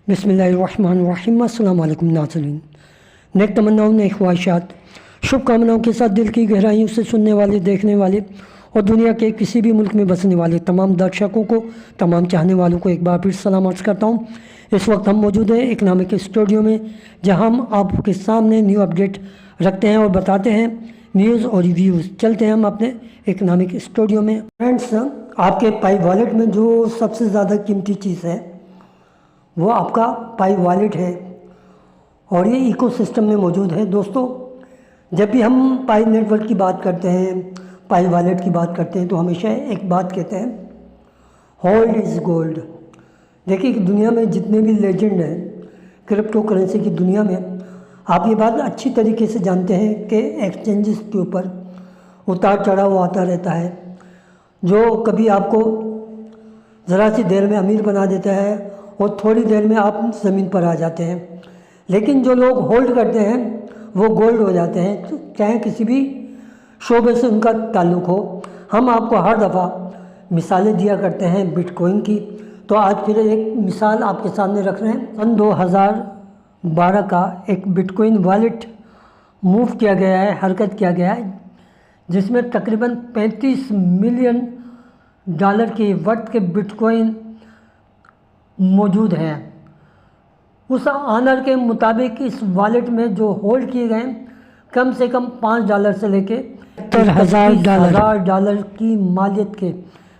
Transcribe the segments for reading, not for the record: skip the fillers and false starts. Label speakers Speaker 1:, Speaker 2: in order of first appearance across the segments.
Speaker 1: बिस्मिल्लाहिर्रहमानिर्रहीम। अस्सलाम वालेकुम नाज़रीन। नेक तमन्नाओं, नेक ख्वाहिशात, शुभकामनाओं के साथ दिल की गहराइयों से सुनने वाले, देखने वाले और दुनिया के किसी भी मुल्क में बसने वाले तमाम दर्शकों को, तमाम चाहने वालों को एक बार फिर सलाम अर्ज़ करता हूँ। इस वक्त हम मौजूद हैं इकनॉमिक स्टूडियो में, जहाँ हम आपके सामने न्यू अपडेट रखते हैं और बताते हैं न्यूज़ और रिव्यूज़। चलते हैं हम अपने इकनॉमिक स्टूडियो में। फ्रेंड्स, आपके पाई वॉलेट में जो सबसे ज़्यादा कीमती चीज़ है वो आपका पाई वॉलेट है और ये इकोसिस्टम में मौजूद है। दोस्तों, जब भी हम पाई नेटवर्क की बात करते हैं, पाई वॉलेट की बात करते हैं, तो हमेशा एक बात कहते हैं, होल्ड इज़ गोल्ड। देखिए कि दुनिया में जितने भी लेजेंड हैं क्रिप्टो करेंसी की दुनिया में, आप ये बात अच्छी तरीके से जानते हैं कि एक्सचेंजेस के ऊपर उतार चढ़ाव आता रहता है, जो कभी आपको ज़रा सी देर में अमीर बना देता है और थोड़ी देर में आप ज़मीन पर आ जाते हैं। लेकिन जो लोग होल्ड करते हैं वो गोल्ड हो जाते हैं, चाहे किसी भी शोबे से उनका ताल्लुक़ हो। हम आपको हर दफ़ा मिसालें दिया करते हैं बिटकॉइन की, तो आज फिर एक मिसाल आपके सामने रख रहे हैं। सन 2012 का एक बिटकॉइन वॉलेट मूव किया गया है, हरकत किया गया है, जिसमें तकरीबन $35 मिलियन के वर्थ के बिटकॉइन मौजूद हैं। उस ऑनर के मुताबिक इस वॉलेट में जो होल्ड किए गए कम से कम $5 से लेके $70,000 की मालियत के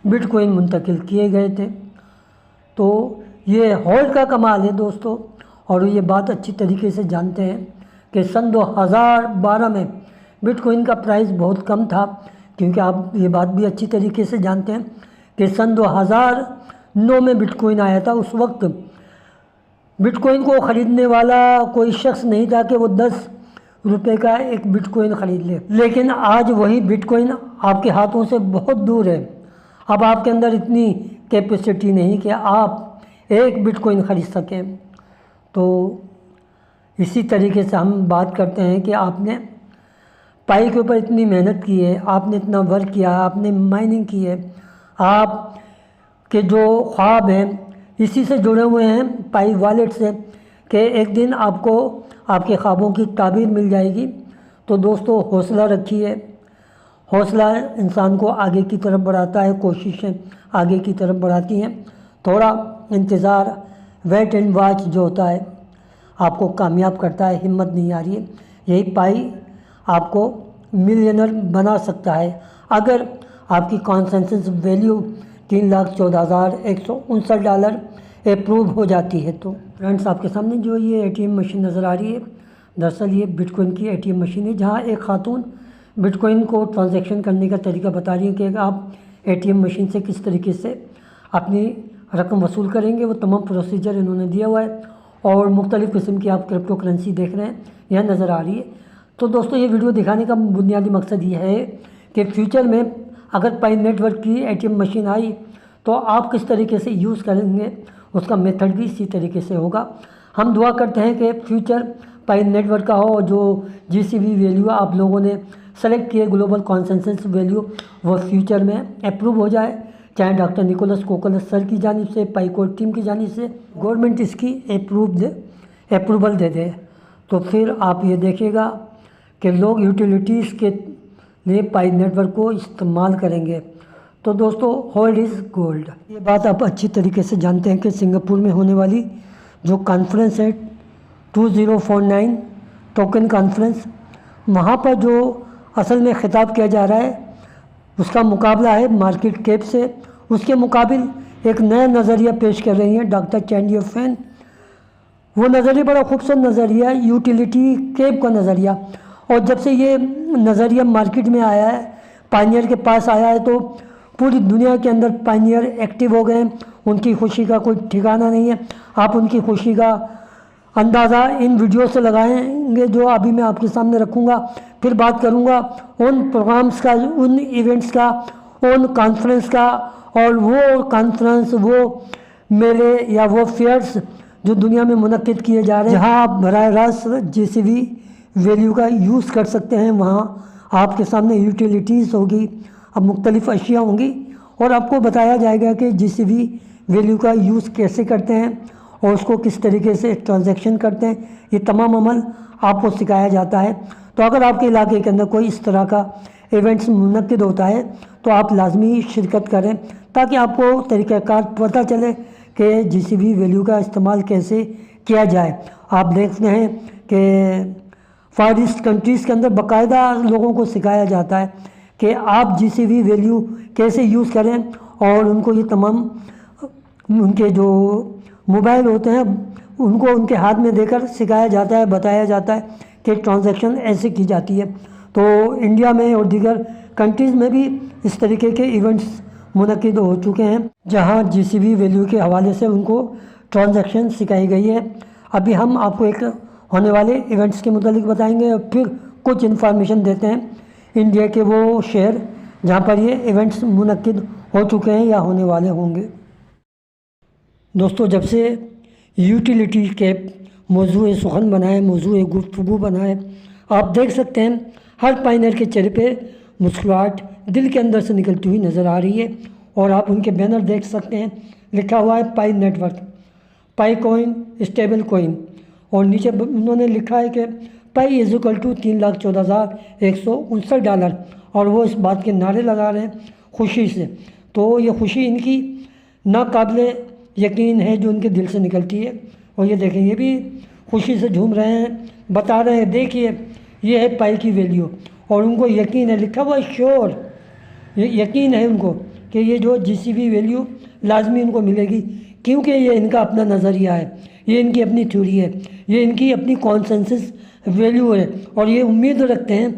Speaker 1: बिटकॉइन मुंतकिल किए गए थे। तो ये होल्ड का कमाल है दोस्तों, और ये बात अच्छी तरीके से जानते हैं कि सन 2012 में बिटकॉइन का प्राइस बहुत कम था, क्योंकि आप ये बात भी अच्छी तरीके से जानते हैं कि सन 2009 में बिटकॉइन आया था। उस वक्त बिटकॉइन को ख़रीदने वाला कोई शख्स नहीं था कि वो ₹10 का एक बिटकॉइन ख़रीद ले। लेकिन आज वही बिटकॉइन आपके हाथों से बहुत दूर है। अब आपके अंदर इतनी कैपेसिटी नहीं कि आप एक बिटकॉइन ख़रीद सकें। तो इसी तरीके से हम बात करते हैं कि आपने पाई के ऊपर इतनी मेहनत की है, आपने इतना वर्क किया, आपने माइनिंग की है, आप के जो ख्वाब हैं इसी से जुड़े हुए हैं पाई वॉलेट से, कि एक दिन आपको आपके ख्वाबों की ताबीर मिल जाएगी। तो दोस्तों, हौसला रखिए। हौसला इंसान को आगे की तरफ बढ़ाता है, कोशिशें आगे की तरफ बढ़ाती हैं। थोड़ा इंतज़ार, वेट एंड वॉच जो होता है, आपको कामयाब करता है। हिम्मत नहीं आ रही है, यही पाई आपको मिलियनर बना सकता है अगर आपकी कॉन्सेंसस वैल्यू $3,14,159 अप्रूव हो जाती है। तो फ्रेंड्स, आपके सामने जो ये ATM मशीन नज़र आ रही है, दरअसल ये बिटकॉइन की ATM मशीन है, जहाँ एक खातून बिटकॉइन को ट्रांजैक्शन करने का तरीका बता रही है कि आप ATM मशीन से किस तरीके से अपनी रकम वसूल करेंगे। वो तमाम प्रोसीजर इन्होंने दिया हुआ है और मुख्तलिफ़ किस्म की आप क्रिप्टो करेंसी देख रहे हैं, यह नज़र आ रही है। तो दोस्तों, ये वीडियो दिखाने का बुनियादी मकसद ये है कि फ्यूचर में अगर पाई नेटवर्क की ATM मशीन आई तो आप किस तरीके से यूज़ करेंगे, उसका मेथड भी इसी तरीके से होगा। हम दुआ करते हैं कि फ्यूचर पाई नेटवर्क का हो और जो GCV वैल्यू आप लोगों ने सेलेक्ट किए, ग्लोबल कॉन्सेंसस वैल्यू, वो फ्यूचर में अप्रूव हो जाए, चाहे डॉक्टर निकोलस कोकोलस सर की जानिब से, पाई कोड टीम की जानिब से गवर्नमेंट इसकी अप्रूवल दे दे। तो फिर आप ये देखिएगा कि लोग यूटिलिटीज़ के लिए पाई नेटवर्क को इस्तेमाल करेंगे। तो दोस्तों, होल्ड इज़ गोल्ड। ये बात आप अच्छी तरीके से जानते हैं कि सिंगापुर में होने वाली जो कॉन्फ्रेंस है 2049 टोकन कॉन्फ्रेंस, वहाँ पर जो असल में ख़िताब किया जा रहा है उसका मुकाबला है मार्केट कैप से। उसके मुकाबिल एक नया नज़रिया पेश कर रही हैं डॉक्टर चैंडियो फैन। वो नज़रिया बड़ा खूबसूरत नज़रिया है, यूटिलिटी कैप का नज़रिया। और जब से ये नज़रिया मार्केट में आया है, पायनियर के पास आया है, तो पूरी दुनिया के अंदर पायनियर एक्टिव हो गए हैं। उनकी खुशी का कोई ठिकाना नहीं है। आप उनकी खुशी का अंदाज़ा इन वीडियो से लगाएंगे जो अभी मैं आपके सामने रखूँगा। फिर बात करूँगा उन प्रोग्राम्स का, उन इवेंट्स का, उन कॉन्फ्रेंस का, और वो कॉन्फ्रेंस, वो मेले या वो फेयर्स जो दुनिया में मुनक्किद किए जा रहे हैं, जहाँ आप बराह रास्त GCV वैल्यू का यूज़ कर सकते हैं। वहाँ आपके सामने यूटिलिटीज़ होगी, अब मुख्तलिफ़ अशिया होंगी और आपको बताया जाएगा कि GCV वैल्यू का यूज़ कैसे करते हैं और उसको किस तरीके से ट्रांजैक्शन करते हैं, ये तमाम अमल आपको सिखाया जाता है। तो अगर आपके इलाके के अंदर कोई इस तरह का इवेंट्स मुनक्किद होता है तो आप लाजमी शिरकत करें, ताकि आपको तरीक़ाकार पता चले कि जीसीबी वैल्यू का इस्तेमाल कैसे किया जाए। आप देखते हैं कि फार ईस्ट कंट्रीज़ के अंदर बाकायदा लोगों को सिखाया जाता है कि आप जीसीबी वैल्यू कैसे यूज़ करें, और उनको ये तमाम उनके जो मोबाइल होते हैं उनको उनके हाथ में देकर सिखाया जाता है, बताया जाता है कि ट्रांजैक्शन ऐसे की जाती है। तो इंडिया में और दीगर कंट्रीज़ में भी इस तरीके के इवेंट्स मुनक्किद हो चुके हैं जहां जीसीबी वैल्यू के हवाले से उनको ट्रांजैक्शन सिखाई गई है। अभी हम आपको एक होने वाले इवेंट्स के मुतालिक बताएंगे और फिर कुछ इन्फॉर्मेशन देते हैं इंडिया के वो शहर जहाँ पर ये इवेंट्स मुनक्किद हो चुके हैं या होने वाले होंगे। दोस्तों, जब से यूटिलिटी के मौजूए सुखन बनाए, मौजूए गुफ्तगू बनाए, आप देख सकते हैं हर पाइनर के चेहरे पे मुस्कुराहट दिल के अंदर से निकलती हुई नज़र आ रही है। और आप उनके बैनर देख सकते हैं, लिखा हुआ है पाई नेटवर्क, पाई कॉइन, स्टेबल कॉइन, और नीचे उन्होंने लिखा है कि पाई इज़ इक्वल टू $3,14,169, और वो इस बात के नारे लगा रहे हैं खुशी से। तो ये खुशी इनकी नाकाबिले यकीन है जो उनके दिल से निकलती है। और ये देखें, ये भी खुशी से झूम रहे हैं, बता रहे हैं देखिए ये है पाई की वैल्यू, और उनको यकीन है, लिखा हुआ श्योर, ये यकीन है उनको कि ये जो जीसीबी वैल्यू लाजमी उनको मिलेगी, क्योंकि ये इनका अपना नज़रिया है, ये इनकी अपनी थ्योरी है, ये इनकी अपनी कॉन्सेंसस वैल्यू है, और ये उम्मीद रखते हैं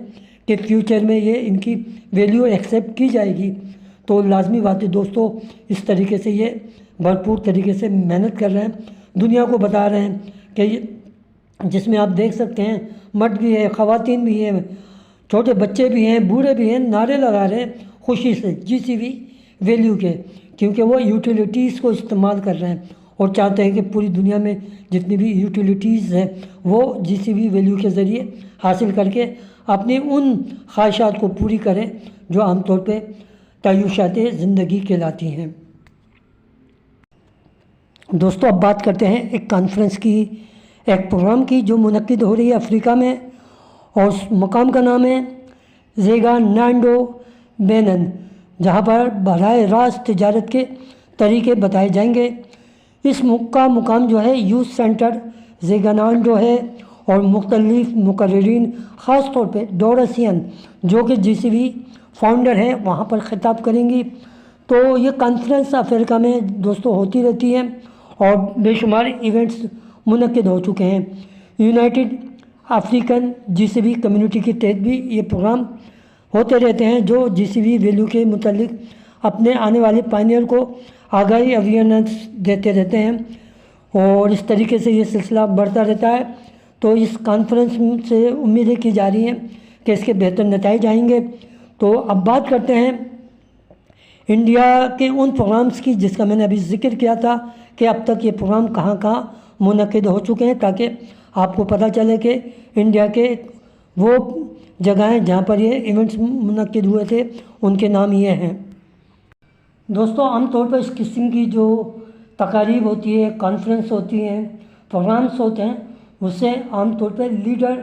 Speaker 1: कि फ्यूचर में ये इनकी वैल्यू एक्सेप्ट की जाएगी। तो लाजमी बात है दोस्तों, इस तरीके से ये भरपूर तरीके से मेहनत कर रहे हैं, दुनिया को बता रहे हैं कि जिसमें आप देख सकते हैं मर्द भी है, ख़वातीन भी हैं, छोटे बच्चे भी हैं, बूढ़े भी हैं, नारे लगा रहे हैं खुशी से जीसीबी वैल्यू के, क्योंकि वो यूटिलिटीज़ को इस्तेमाल कर रहे हैं और चाहते हैं कि पूरी दुनिया में जितनी भी यूटिलिटीज़ हैं वो जीसीबी वैल्यू के ज़रिए हासिल करके अपनी उन ख्वाहिशात को पूरी करें जो आमतौर पे तय्युशात ज़िंदगी कहलाती हैं। दोस्तों, अब बात करते हैं एक कॉन्फ्रेंस की, एक प्रोग्राम की जो मुनक्किद हो रही है अफ्रीका में, और उस मकाम का नाम है ज़ेगा नांडो बेनन, जहाँ पर बराह रास्त तिजारत के तरीके बताए जाएंगे। इस मुकाम जो है यूथ सेंटर ज़ेगानांडो है, और मुख्तलिफ मुकर्रिरीन ख़ास तौर पे डोरसियन जो कि जीसीबी फाउंडर हैं वहाँ पर ख़िताब करेंगी। तो ये कॉन्फ्रेंस अफ्रीका में दोस्तों होती रहती है और बेशुमार इवेंट्स मुनक्किद हो चुके हैं। यूनाइटेड अफ्रीकन जीसीबी कम्युनिटी के तहत भी ये प्रोग्राम होते रहते हैं जो जीसीबी वैल्यू के मुतालिक अपने आने वाले पायनियर को आगाही अवेयरनेस देते रहते हैं, और इस तरीके से ये सिलसिला बढ़ता रहता है। तो इस कॉन्फ्रेंस से उम्मीदें की जा रही हैं कि इसके बेहतर नतीजे आएंगे। तो अब बात करते हैं इंडिया के उन प्रोग्राम्स की जिसका मैंने अभी जिक्र किया था कि अब तक ये प्रोग्राम कहाँ कहाँ मुनक्किद हो चुके हैं, ताकि आपको पता चले कि इंडिया के वो जगहें जहाँ पर ये इवेंट्स मुनक्किद हुए थे उनके नाम ये हैं। दोस्तों, आमतौर पर इस किस्म की जो तकारीब होती है, कॉन्फ्रेंस होती हैं, प्रोग्राम्स होते हैं, उसे आमतौर पर लीडर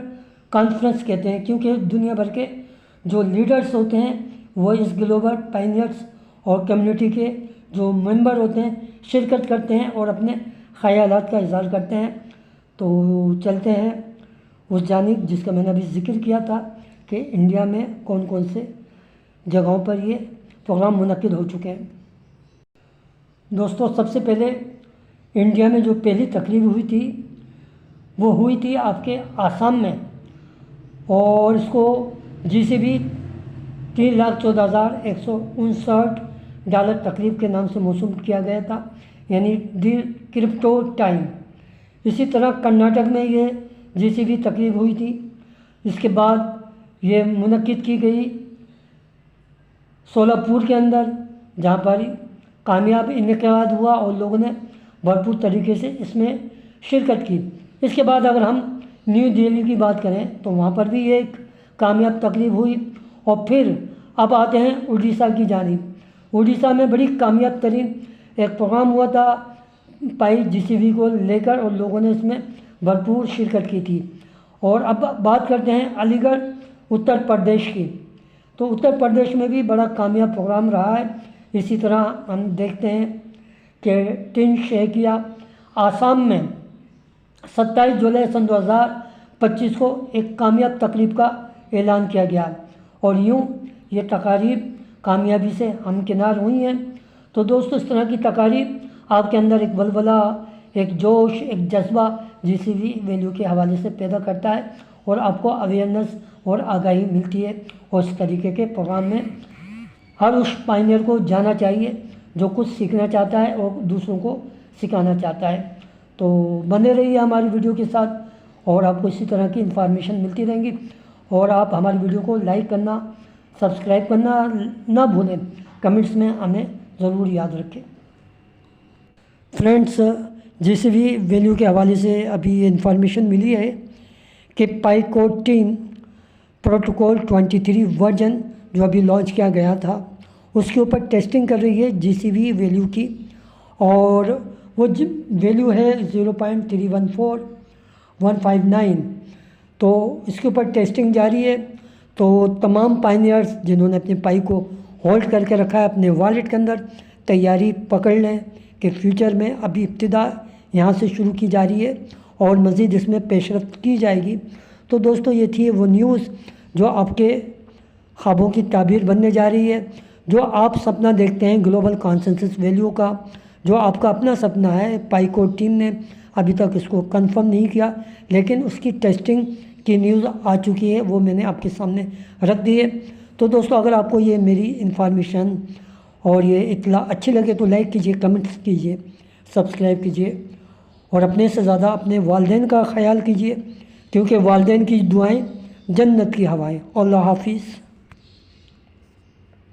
Speaker 1: कॉन्फ्रेंस कहते हैं, क्योंकि दुनिया भर के जो लीडर्स होते हैं वो इस ग्लोबल पायनियर्स और कम्युनिटी के जो मेंबर होते हैं शिरकत करते हैं और अपने ख़यालात का इज़हार करते हैं। तो चलते हैं उस जानिब जिसका मैंने अभी जिक्र किया था कि इंडिया में कौन कौन से जगहों पर ये प्रोग्राम मुनक्किद हो चुके हैं। दोस्तों, सबसे पहले इंडिया में जो पहली तकरीब हुई थी वो हुई थी आपके आसाम में, और इसको जीसीबी $3,14,159 तकरीब के नाम से मौसूम किया गया था, यानी दी क्रिप्टो टाइम। इसी तरह कर्नाटक में ये जीसीबी तकरीब हुई थी। इसके बाद ये मुनक्किद की गई सोलापुर के अंदर, जहाँ पर कामयाब इनेकाद हुआ और लोगों ने भरपूर तरीके से इसमें शिरकत की। इसके बाद अगर हम न्यू दिल्ली की बात करें तो वहाँ पर भी एक कामयाब तकरीब हुई, और फिर अब आते हैं उड़ीसा की जानिब। उड़ीसा में बड़ी कामयाब तरीन एक प्रोग्राम हुआ था पाई जीसीवी को लेकर और लोगों ने इसमें भरपूर शिरकत की थी। और अब बात करते हैं अलीगढ़ उत्तर प्रदेश की। तो उत्तर प्रदेश में भी बड़ा कामयाब प्रोग्राम रहा है। इसी तरह हम देखते हैं कि टिन शेकिया आसाम में 27 जुलाई सन 2025 को एक कामयाब तकरीब का ऐलान किया गया और यूँ ये तकारीब कामयाबी से हमकिनार हुई हैं। तो दोस्तों, इस तरह की तकारीब आपके अंदर एक बलबला, एक जोश, एक जज्बा जीसीवी वैल्यू के हवाले से पैदा करता है और आपको अवेयरनेस और आगाही मिलती है। और इस तरीके के प्रोग्राम में हर उस पायनियर को जाना चाहिए जो कुछ सीखना चाहता है और दूसरों को सिखाना चाहता है। तो बने रहिए हमारी वीडियो के साथ और आपको इसी तरह की इन्फॉर्मेशन मिलती रहेंगी। और आप हमारी वीडियो को लाइक करना, सब्सक्राइब करना ना भूलें। कमेंट्स में हमें ज़रूर याद रखें। फ्रेंड्स, जीसीवी वैल्यू के हवाले से अभी ये इन्फॉर्मेशन मिली है कि पाईकोड टीम प्रोटोकॉल 23 वर्जन जो अभी लॉन्च किया गया था उसके ऊपर टेस्टिंग कर रही है जीसीवी वैल्यू की। और वो वैल्यू है 0.314159। तो इसके ऊपर टेस्टिंग जारी है। तो तमाम पायनियर्स जिन्होंने अपने पाई को होल्ड करके रखा है अपने वॉलेट के अंदर, तैयारी पकड़ लें कि फ्यूचर में अभी इब्तिदा यहाँ से शुरू की जा रही है और मज़ीद इसमें पेशरफ्त की जाएगी। तो दोस्तों, ये थी वो न्यूज़ जो आपके ख्वाबों की ताबीर बनने जा रही है। जो आप सपना देखते हैं ग्लोबल कॉन्सेंसस वैल्यू का, जो आपका अपना सपना है, पाईकोड टीम ने अभी तक इसको कंफर्म नहीं किया, लेकिन उसकी टेस्टिंग की न्यूज़ आ चुकी है, वो मैंने आपके सामने रख दी है। तो दोस्तों, अगर आपको ये मेरी इन्फॉर्मेशन और ये इत्तला अच्छी लगे तो लाइक कीजिए, कमेंट्स कीजिए, सब्सक्राइब कीजिए और अपने से ज़्यादा अपने वालिदैन का ख्याल कीजिए, क्योंकि वालिदैन की दुआएं जन्नत की हवाएं। अल्लाह हाफिज़।